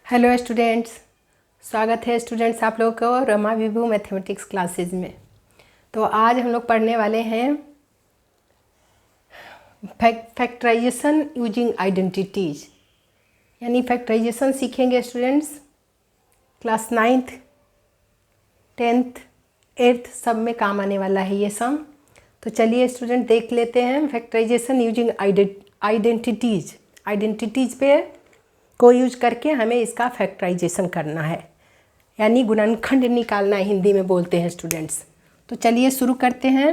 Hello students, स्वागत है students आप लोगों को रमा विभू मैथमेटिक्स क्लासेस में। तो आज हम लोग पढ़ने वाले हैं फैक्टराइजेशन यूजिंग आइडेंटिटीज, यानी फैक्टराइजेशन सीखेंगे students. Class 9th 10th 8th सब में काम आने वाला है ये सम। तो चलिए स्टूडेंट देख लेते हैं फैक्टराइजेशन यूजिंग आइडेंटिटीज पे को यूज करके हमें इसका फैक्टराइजेशन करना है, यानी गुणनखंड निकालना है, हिंदी में बोलते हैं स्टूडेंट्स। तो चलिए शुरू करते हैं।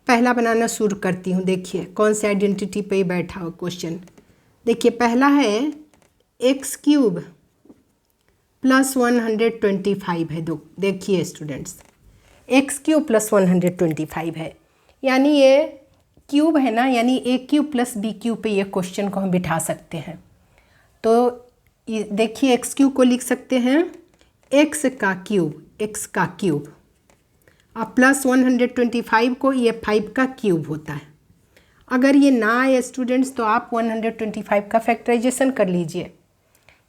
पहला बनाना शुरू करती हूँ। देखिए कौन से आइडेंटिटी पे बैठा हो क्वेश्चन। देखिए पहला है एक्स क्यूब प्लस 125 है। देखिए स्टूडेंट्स एक्स क्यूब प्लस 125 है, यानी ये क्यूब है ना, यानी A cube plus B cube पे ये क्वेश्चन को हम बिठा सकते हैं। तो देखिए एक्स क्यूब को लिख सकते हैं एक्स का क्यूब और प्लस 125 को ये 5 का क्यूब होता है। अगर ये ना आए स्टूडेंट्स तो आप 125 का फैक्टराइजेशन कर लीजिए।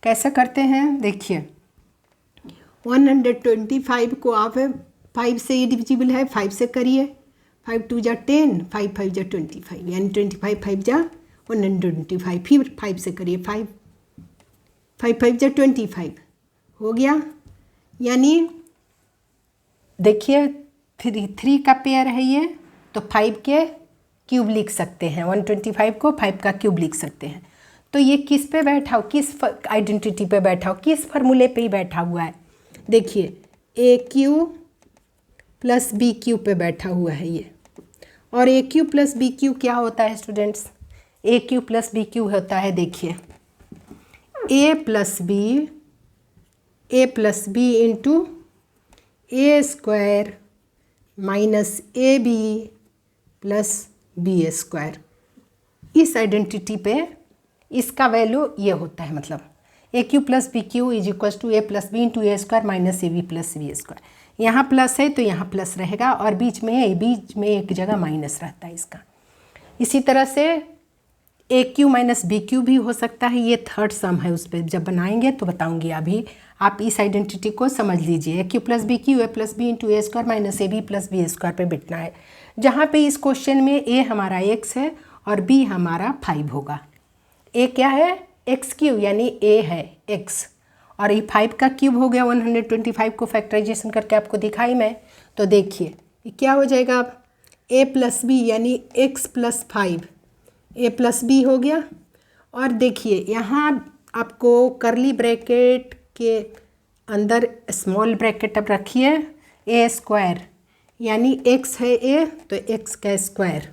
कैसे करते हैं देखिए, 125 को आप 5 से ये डिविजिबल है, 5 से करिए। 5 2 जा 10, 5 5 जा 25, यानी 25 5 जा 125। फिर 5 से करिए, 5 5 जा 25 हो गया। यानी देखिए 3 का पेयर है ये, तो 5 के क्यूब लिख सकते हैं। 125 को 5 का क्यूब लिख सकते हैं। तो ये किस पे बैठा हो, किस आइडेंटिटी पे बैठा हो, किस फार्मूले पे ही बैठा हुआ है। देखिए A cube plus B cube पे बैठा हुआ है ये। और A cube plus B cube क्या होता है students? A cube plus B cube होता है, देखिए A plus B into A square minus A B plus B square. इस आइडेंटिटी पे इसका वैल्यू ये होता है, मतलब A cube plus B cube is equals to A plus B into A square minus A B plus B square. यहाँ plus है तो यहाँ प्लस रहेगा और बीच में एक जगह माइनस रहता है इसका। इसी तरह से ए क्यू माइनस बी क्यू भी हो सकता है। ये थर्ड सम है, उस पर जब बनाएंगे तो बताऊंगी। अभी आप इस आइडेंटिटी को समझ लीजिए। A cube plus B cube A plus B into A square minus A B plus B square पे बिठना है, जहाँ पे इस क्वेश्चन में ए हमारा एक्स है और बी हमारा 5 होगा। ए क्या है? एक्स क्यूब, यानी ए है एक्स और ये 5 का क्यूब हो गया। 125 को फैक्टराइजेशन करके आपको दिखाई मैं। तो देखिए ये क्या हो जाएगा, अब ए प्लस बी यानी एक्स प्लस 5, ए प्लस बी हो गया। और देखिए यहाँ आपको करली ब्रैकेट के अंदर स्मॉल ब्रैकेट अब रखिए, ए स्क्वायर यानी एक्स है ए तो एक्स का स्क्वायर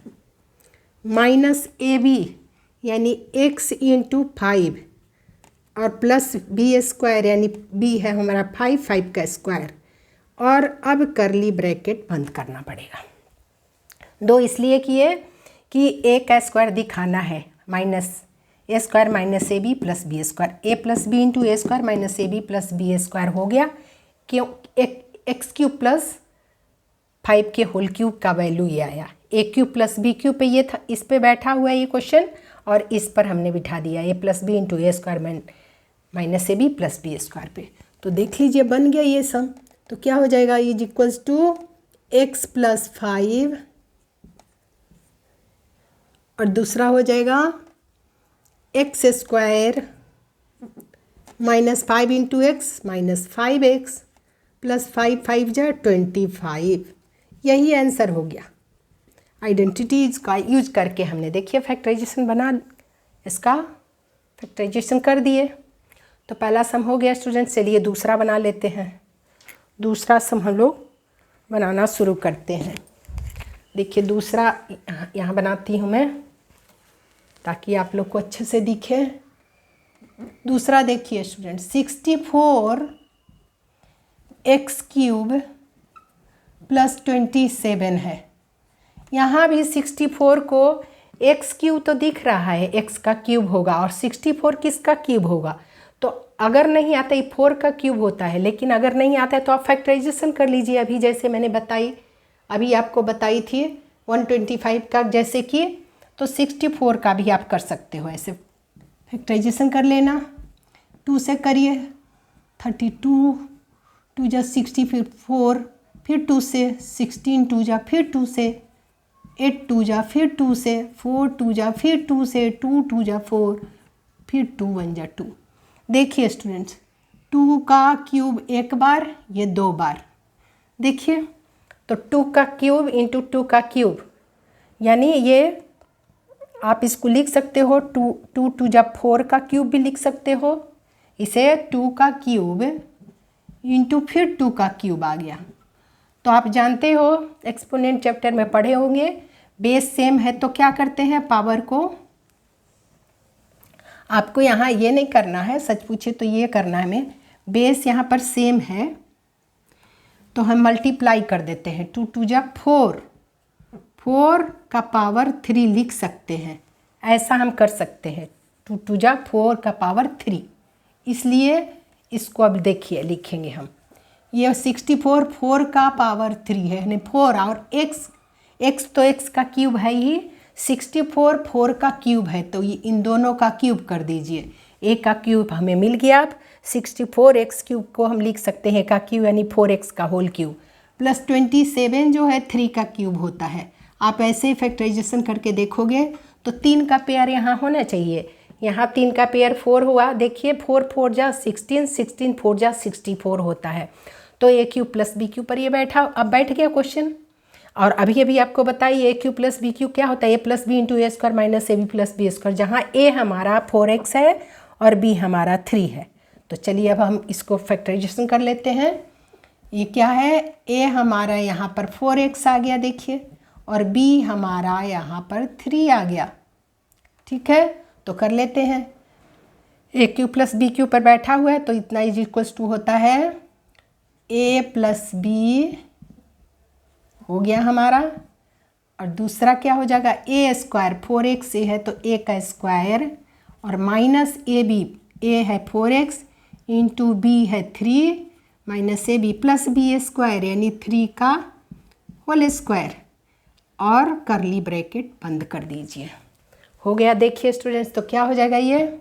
माइनस ए बी यानी एक्स इंटू 5 और प्लस बी स्क्वायर यानी बी है हमारा 5 का स्क्वायर। और अब करली ब्रैकेट बंद करना पड़ेगा। दो इसलिए किए कि ए का स्क्वायर दिखाना है, minus A square minus A B plus B square. A plus B into A square minus A B plus B square हो गया। क्यों? एक्स क्यूब प्लस 5 के होल क्यूब का वैल्यू ये आया। ए क्यूब प्लस बी क्यूब पे ये था, इस पे बैठा हुआ है ये क्वेश्चन और इस पर हमने बिठा दिया A plus B into A square minus A B plus B square पे। तो देख लीजिए बन गया ये सम। तो क्या हो जाएगा, is equals to x plus 5 और दूसरा हो जाएगा x square minus 5 into x minus 5x plus 5 5 जा 25। यही आंसर हो गया। आइडेंटिटीज का यूज करके हमने देखिए फैक्टराइजेशन बना, इसका फैक्टराइजेशन कर दिए। तो पहला सम हो गया स्टूडेंट। चलिए दूसरा बना लेते हैं। दूसरा सम हम लोग बनाना शुरू करते हैं। देखिए दूसरा यहाँ बनाती हूँ मैं ताकि आप लोग को अच्छे से दिखे। दूसरा देखिए स्टूडेंट 64 एक्स क्यूब प्लस 27 है। यहाँ भी 64 को एक्स क्यूब तो दिख रहा है, एक्स का क्यूब होगा और 64 किसका क्यूब होगा? तो अगर नहीं आता ये 4 का क्यूब होता है, लेकिन अगर नहीं आता है तो आप फैक्टराइजेशन कर लीजिए। अभी जैसे मैंने बताई, अभी आपको बताई थी 125 का जैसे कि, तो 64 का भी आप कर सकते हो ऐसे फैक्टराइजेशन कर लेना। 2 से करिए 32, 2 जा 60, फिर 4, फिर 2 से 16, 2 जा फिर 2 से 8, 2 जा फिर 2 से 4, 2 जा फिर 2 से 2, 2 जा 4, फिर 2 1 जा 2। देखिए स्टूडेंट्स, 2 का क्यूब एक बार, ये 2 बार। देखिए तो 2 का क्यूब इंटू 2 का क्यूब, यानी ये आप इसको लिख सकते हो 2 जा 4 का क्यूब भी लिख सकते हो। इसे 2 का क्यूब इंटू फिर 2 का क्यूब आ गया। तो आप जानते हो एक्सपोनेंट चैप्टर में पढ़े होंगे, बेस सेम है तो क्या करते हैं, पावर को, आपको यहाँ ये नहीं करना है, सच पूछे तो ये करना है हमें, बेस यहाँ पर सेम है तो हम मल्टीप्लाई कर देते हैं। 2 2 जा 4, 4 का पावर 3 लिख सकते हैं, ऐसा हम कर सकते हैं। 2 2 जा 4 का पावर 3, इसलिए इसको अब देखिए लिखेंगे हम, ये 64 4 का पावर 3 है, यानी 4, और x तो x का क्यूब है ही, 64 4 का क्यूब है, तो ये इन दोनों का क्यूब कर दीजिए। a का क्यूब हमें मिल गया। अब 64 x क्यूब को हम लिख सकते हैं का क्यूब, यानी 4x का होल क्यूब, प्लस 27 जो है 3 का क्यूब होता है। आप ऐसे ही फैक्टराइजेशन करके देखोगे तो 3 का पेयर यहाँ होना चाहिए, यहाँ 3 का पेयर 4 हुआ। देखिए 4 4 जा 16, 16 4 जा 64 होता है, तो ए क्यूब प्लस बी क्यूब पर ये बैठा, अब बैठ गया क्वेश्चन। और अभी अभी आपको बताइए A cube plus B cube क्या होता है, A plus B into A square minus A B plus B square, जहाँ ए हमारा 4x है और बी हमारा 3 है। तो चलिए अब हम इसको फैक्टराइजेशन कर लेते हैं। ये क्या है, ए हमारा यहाँ पर 4x आ गया देखिए, और b हमारा यहाँ पर 3 आ गया। ठीक है, तो कर लेते हैं। ए क्यू प्लस बी क्यू पर बैठा हुआ है तो इतना इज इक्वल्स टू होता है a प्लस बी हो गया हमारा, और दूसरा क्या हो जाएगा, ए स्क्वायर 4x है तो a का स्क्वायर, और माइनस ए बी, ए है 4x इंटू बी है 3 minus A B plus B square, यानी 3 का होल स्क्वायर, और करली ब्रैकेट बंद कर दीजिए। हो गया। देखिए स्टूडेंट्स, तो क्या हो जाएगा, ये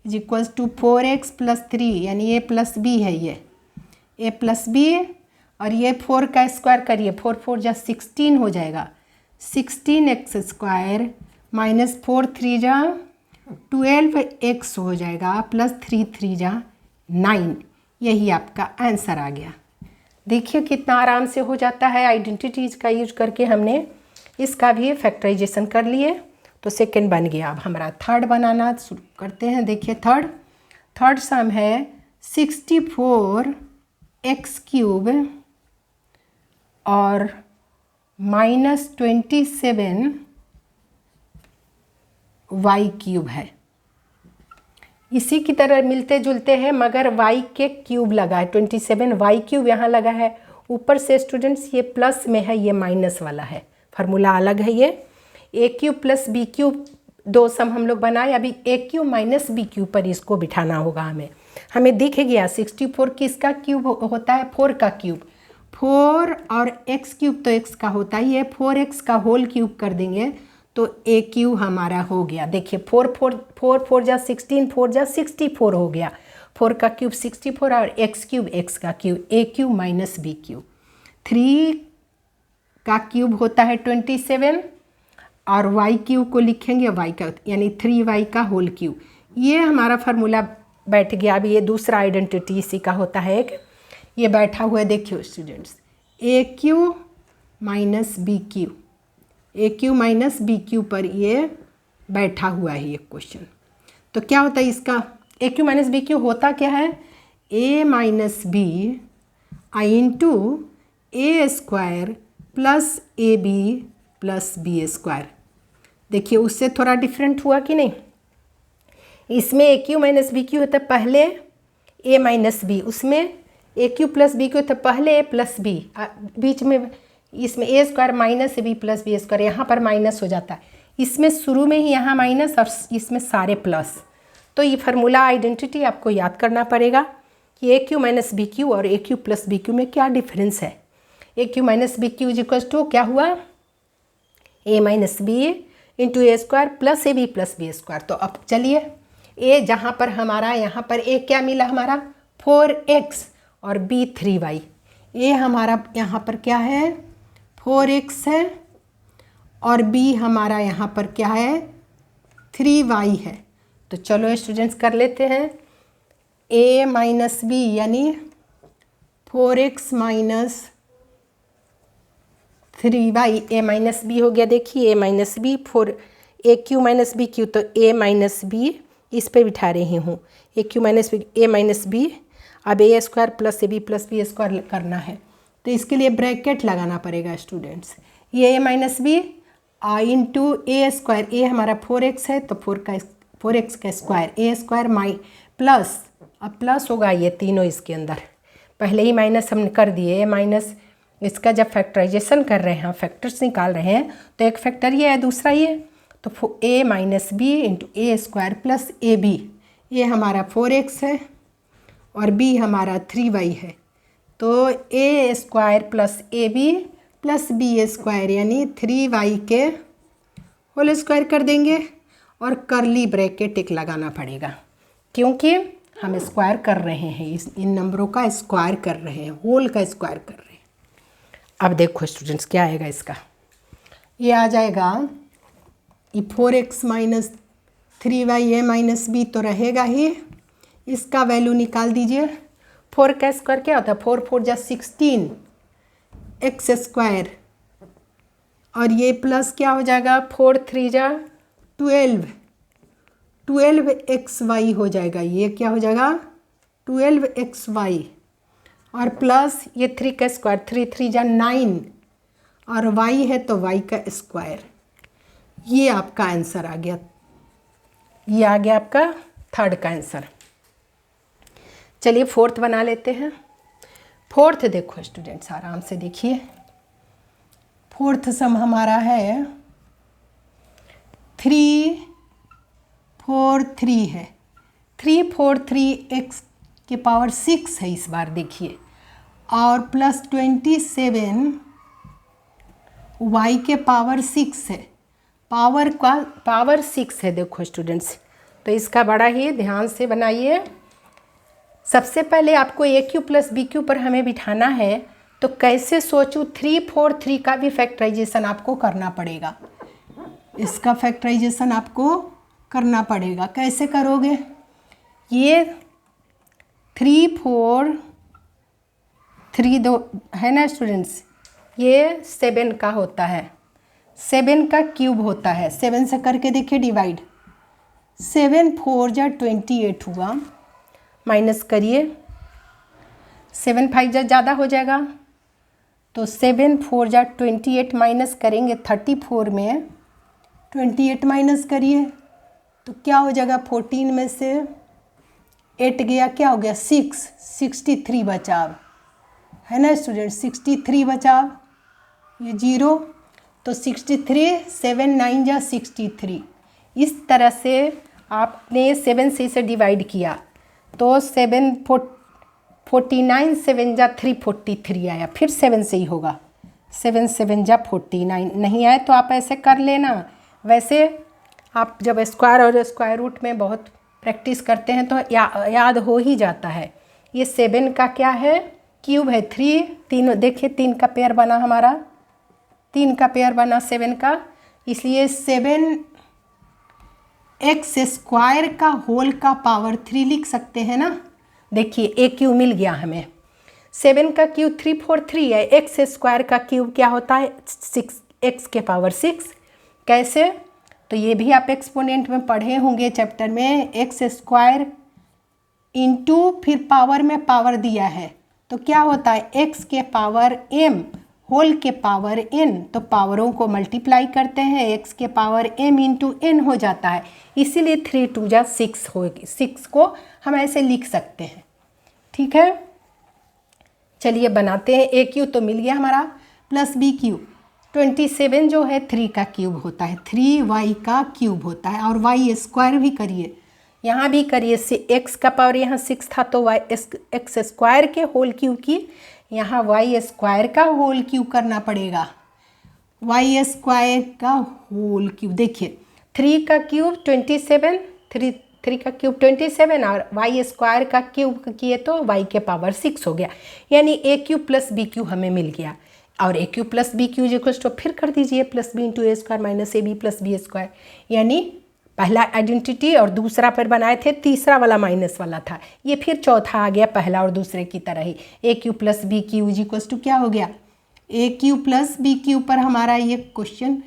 is equals to 4x plus 3, यानी ए प्लस बी है, ये ए प्लस बी, और ये 4 का स्क्वायर करिए, 4 4 जा 16 हो जाएगा, 16x स्क्वायर माइनस 4 3 जा 12x हो जाएगा, प्लस 3 3 जा 9। यही आपका आंसर आ गया। देखिए कितना आराम से हो जाता है, आइडेंटिटीज का यूज करके हमने इसका भी फैक्टराइजेशन कर लिए, तो सेकंड बन गया। अब हमारा थर्ड बनाना शुरू करते हैं। देखिए थर्ड सम है 64x क्यूब और माइनस 27y क्यूब है। इसी की तरह मिलते जुलते हैं, मगर y के क्यूब लगा है, 27y क्यूब यहाँ लगा है। ऊपर से स्टूडेंट्स ये प्लस में है, ये माइनस वाला है, फार्मूला अलग है। ये ए क्यूब प्लस बी क्यूब, दो सम हम लोग बनाए, अभी ए क्यूब माइनस बी क्यूब पर इसको बिठाना होगा हमें दिख गया 64 किसका क्यूब होता है, 4 का क्यूब, 4 और x क्यूब तो x का होता ही है, 4x का होल क्यूब कर देंगे तो ए क्यूब हमारा हो गया। देखिए 4 4 जा 16, 4 जा 64 हो गया, 4 का क्यूब 64 और x क्यूब x का क्यूब, ए क्यूब माइनस बी क्यूब। 3 का क्यूब होता है 27 और y क्यूब को लिखेंगे y का, यानी 3y का होल क्यूब। ये हमारा फार्मूला बैठ गया। अभी ये दूसरा आइडेंटिटी इसी का होता है एक, ये बैठा हुआ है। देखिए स्टूडेंट्स, ए क्यू माइनस बी क्यू, ए क्यू माइनस बी क्यू पर ये बैठा हुआ है ये क्वेश्चन। तो क्या होता है इसका, A cube minus B cube होता क्या है, ए माइनस बी आई into A square plus A B plus B square. देखिए उससे थोड़ा डिफरेंट हुआ कि नहीं, इसमें A cube minus B cube होता है पहले ए माइनस बी, उसमें A cube plus B cube होता है पहले ए प्लस बी, बीच में इसमें A square minus A B plus B square, यहाँ पर माइनस हो जाता है, इसमें शुरू में ही यहाँ माइनस और इसमें सारे प्लस। तो ये फार्मूला आइडेंटिटी आपको याद करना पड़ेगा कि A cube minus B cube और A cube plus B cube में क्या डिफरेंस है। A cube minus B cube is equal to क्या हुआ, A minus B into A square plus A B plus B square. तो अब चलिए ए जहाँ पर हमारा यहाँ पर ए क्या मिला हमारा 4x और b 3y। ए हमारा यहाँ पर क्या है 4x है और b हमारा यहाँ पर क्या है 3y है। तो चलो स्टूडेंट्स कर लेते हैं a माइनस बी यानी 4x minus 3y a minus B हो गया। देखिए a minus B 4 A cube minus B cube, तो a माइनस बी इस पे बिठा रही हूँ A cube minus B A minus B. अब A square plus A B square करना है तो इसके लिए ब्रैकेट लगाना पड़ेगा स्टूडेंट्स। ये a minus B into A square, A हमारा 4x है तो 4x का स्क्वायर ए स्क्वायर माई प्लस, अब प्लस होगा ये तीनों इसके अंदर, पहले ही माइनस हमने कर दिए माइनस। इसका जब फैक्टराइजेशन कर रहे हैं, फैक्टर्स निकाल रहे हैं तो एक फैक्टर ये है दूसरा ये, तो a minus B into A square plus A b. ये हमारा 4x है और b हमारा 3y है, तो a square plus A B plus B square यानी 3y के होल स्क्वायर कर देंगे और करली ब्रैकेट एक लगाना पड़ेगा क्योंकि हम स्क्वायर कर रहे हैं, इन नंबरों का स्क्वायर कर रहे हैं, होल का स्क्वायर कर रहे हैं। अब देखो स्टूडेंट्स क्या आएगा इसका, ये आ जाएगा ये 4x माइनस 3y ए माइनस बी तो रहेगा ही, इसका वैल्यू निकाल दीजिए। 4 का स्क्वायर क्या होता है 4 4 जा 16 x स्क्वायर और ये प्लस क्या हो जाएगा 4 3 जा 12xy हो जाएगा, ये क्या हो जाएगा 12xy और प्लस ये 3 का स्क्वायर 3 3 जा 9 और y है तो y का स्क्वायर। ये आपका आंसर आ गया, ये आ गया आपका थर्ड का आंसर। चलिए फोर्थ बना लेते हैं। फोर्थ देखो स्टूडेंट्स आराम से देखिए, फोर्थ सम हमारा है 3 4 3 है, 3 4 3 x के पावर 6 है इस बार देखिए, और प्लस 27 y के पावर 6 है, पावर का पावर 6 है देखो स्टूडेंट्स। तो इसका बड़ा ही ध्यान से बनाइए। सबसे पहले आपको ए क्यू प्लस बी क्यू पर हमें बिठाना है, तो कैसे सोचूं 3 4 3 का भी फैक्टराइजेशन आपको करना पड़ेगा, इसका फैक्टराइजेशन आपको करना पड़ेगा। कैसे करोगे, ये 3 4 3 दो है ना स्टूडेंट्स, ये 7 का होता है, 7 का क्यूब होता है, 7 से करके देखिए डिवाइड, 7 4 जा 28 हुआ, माइनस करिए 7 5 जा ज़्यादा हो जाएगा तो 7 4 जा 28 माइनस करेंगे 34 में 28 माइनस करिए तो क्या हो जाएगा 14 में से 8 गया, क्या हो गया 6, 63 बचाव है ना स्टूडेंट, 63 बचाव, ये 0 तो 63 7 9 जा 63। इस तरह से आपने 7 से इसे डिवाइड किया तो 7 49 7 जा 343 आया, फिर 7 से ही होगा, 7 7 जा 49 नहीं आए तो आप ऐसे कर लेना। वैसे आप जब स्क्वायर और स्क्वायर रूट में बहुत प्रैक्टिस करते हैं तो याद हो ही जाता है। ये 7 का क्या है क्यूब है, 3 तीनों देखिए 3 का पेयर बना हमारा, 3 का पेयर बना 7 का, इसलिए 7 एक्स स्क्वायर का होल का पावर 3 लिख सकते हैं ना। देखिए ए क्यू मिल गया हमें, 7 का क्यूब 343 है, एक्स स्क्वायर का क्यूब क्या होता है 6 एक्स के पावर 6। कैसे, तो ये भी आप एक्सपोनेंट में पढ़े होंगे चैप्टर में, एक्स स्क्वायर इंटू फिर पावर में पावर दिया है तो क्या होता है एक्स के पावर m होल के पावर n, तो पावरों को मल्टीप्लाई करते हैं, एक्स के पावर m इंटू n हो जाता है, इसीलिए 3 2 जा 6 होगी, 6 को हम ऐसे लिख सकते हैं। ठीक है, चलिए बनाते हैं। ए क्यू तो मिल गया हमारा प्लस बी क्यू, 27 जो है 3 का क्यूब होता है, 3y का क्यूब होता है, और y स्क्वायर भी करिए, यहाँ भी करिए, एक्स का पावर यहाँ 6 था तो y एक्स स्क्वायर के होल क्यूब की, यहाँ y स्क्वायर का होल क्यूब करना पड़ेगा, y स्क्वायर का होल क्यूब। देखिए 3 का क्यूब 27, 3 3 का क्यूब 27 और वाई स्क्वायर का क्यूब किए तो वाई के पावर 6 हो गया, यानी A cube plus B cube हमें मिल गया। और A cube plus B cube equals to फिर कर दीजिए plus B into A square minus A B plus B square, यानी पहला आइडेंटिटी और दूसरा पर बनाए थे, तीसरा वाला माइनस वाला था, ये फिर चौथा आ गया पहला और दूसरे की तरह ही। A cube plus B cube equals to क्या हो गया, A cube plus B cube पर हमारा ये क्वेश्चन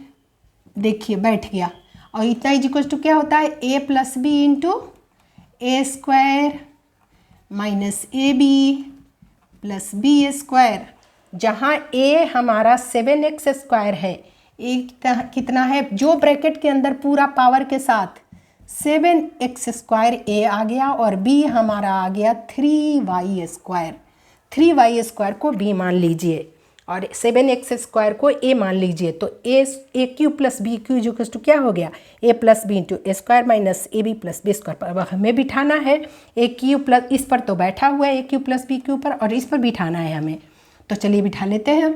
देखिए बैठ गया। और इतना इक्वल्स टू क्या होता है, A plus B into A square minus A B plus B square, जहाँ ए हमारा 7x स्क्वायर है, ए कितना है, जो ब्रैकेट के अंदर पूरा पावर के साथ 7x स्क्वायर ए आ गया और बी हमारा आ गया 3y स्क्वायर। 3y स्क्वायर को बी मान लीजिए और 7x स्क्वायर को ए मान लीजिए, तो A cube plus B cube जो टू क्या हो गया, A plus B into A square minus A B plus B square पर। अब हमें बिठाना है ए क्यू प्लस, इस पर तो बैठा हुआ है A cube plus B Q पर, और इस पर बिठाना है हमें, तो चलिए बिठा लेते हैं।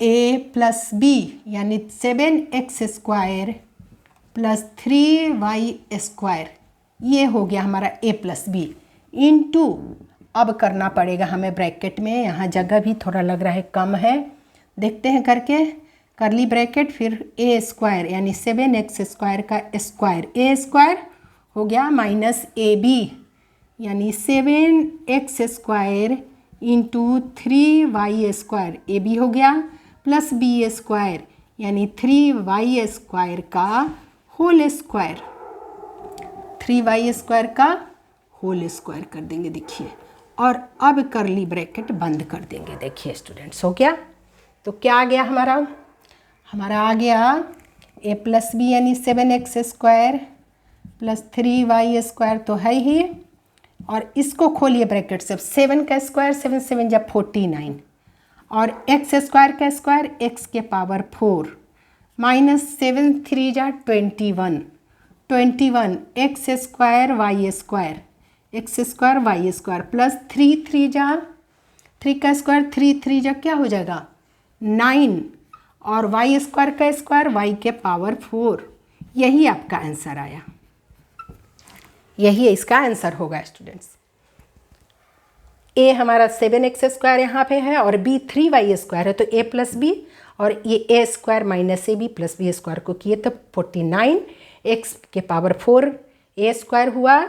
ए प्लस बी यानी 7x square plus 3y square, ये हो गया हमारा ए प्लस बी इंटू, अब करना पड़ेगा हमें ब्रैकेट में, यहाँ जगह भी थोड़ा लग रहा है कम है, देखते हैं करके, करली ब्रैकेट फिर ए स्क्वायर यानी 7x स्क्वायर का स्क्वायर, ए स्क्वायर हो गया माइनस ए बी यानी 7x square into 3y square, ए बी हो गया प्लस बी स्क्वायर यानी 3y स्क्वायर का होल स्क्वायर, 3y स्क्वायर का होल स्क्वायर कर देंगे देखिए, और अब करली ब्रैकेट बंद कर देंगे। देखिए स्टूडेंट्स हो गया, तो क्या आ गया हमारा आ गया ए प्लस बी यानी 7x square plus 3y square तो है ही, और इसको खोलिए ब्रैकेट से, 7 का स्क्वायर 7 7 जा 49 और x स्क्वायर का स्क्वायर x के पावर 4 माइनस 7 3 जा 21 x square y square x square y square plus 3 3 जा 3 का स्क्वायर 3 3 जा क्या हो जाएगा 9 और y स्क्वायर का स्क्वायर y के पावर 4, यही आपका आंसर आया, यही इसका आंसर होगा स्टूडेंट्स। ए हमारा 7x स्क्वायर यहाँ पे है और बी 3y स्क्वायर है, तो ए प्लस बी और ये A square minus A B plus B square को किए तो 49 x के पावर 4 ए स्क्वायर हुआ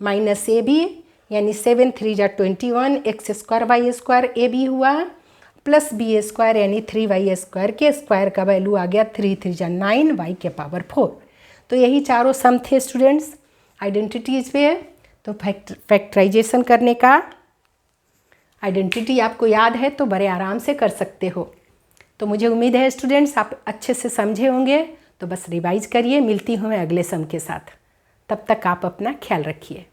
माइनस ए बी यानी 7 3 जा 21 x स्क्वायर वाई स्क्वायर ए बी हुआ प्लस बी स्क्वायर यानी 3y स्क्वायर के स्क्वायर का वैल्यू आ गया 3 3 जा 9 y के पावर 4। तो यही चारों सम थे स्टूडेंट्स आइडेंटिटीज़ पे। तो फैक्टराइजेशन करने का आइडेंटिटी आपको याद है तो बड़े आराम से कर सकते हो। तो मुझे उम्मीद है स्टूडेंट्स आप अच्छे से समझे होंगे, तो बस रिवाइज करिए। मिलती हूँ मैं अगले सम के साथ, तब तक आप अपना ख्याल रखिए।